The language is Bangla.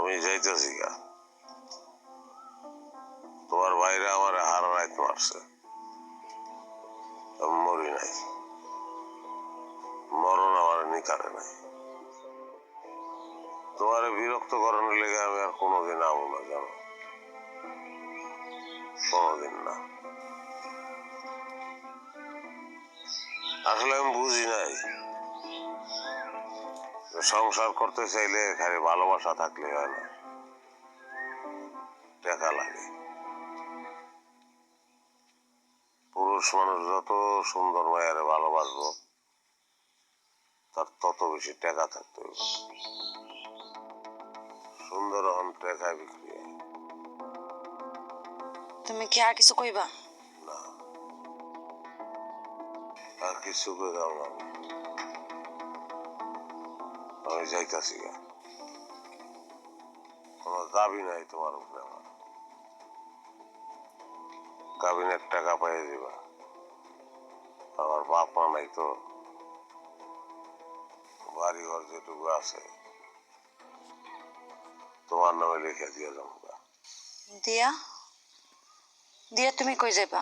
আমি যাইতেছি গা। তোমার ভাইরা আমার হারা রাত মারছে, আমি মরি নাই, মরণ আমার নিকারে নাই। তোমার বিরক্ত করানোর লেগে আমি আর কোনোদিন আমু না, জানো, কোনোদিন না। আসলে আমি বুঝি নাই সংসার করতে চাইলে খালি ভালোবাসা থাকলে হয় না, টাকা লাগে। পুরুষ মানুষ যত সুন্দর মায়ের ভালোবাসবো তার তত বেশি টাকা থাকতে হবে। সুন্দর হন টাকায় বিক্রি হয়। তুমি কি আর কিছু কইবা? না, আর কিছু কইলাম না। আমি যাইতাছি গা। কোনো দাবি নাই তোমার উপরে আমার। কাবিনের টাকা পাইয়ে দিবা। আমার বাপ মা নাই তো, বাড়ি ঘর যেটুকু আছে তোমার নামে লিখে দিয়ে যাবো। দিয়া দিয়া তুমি কই যাইবা?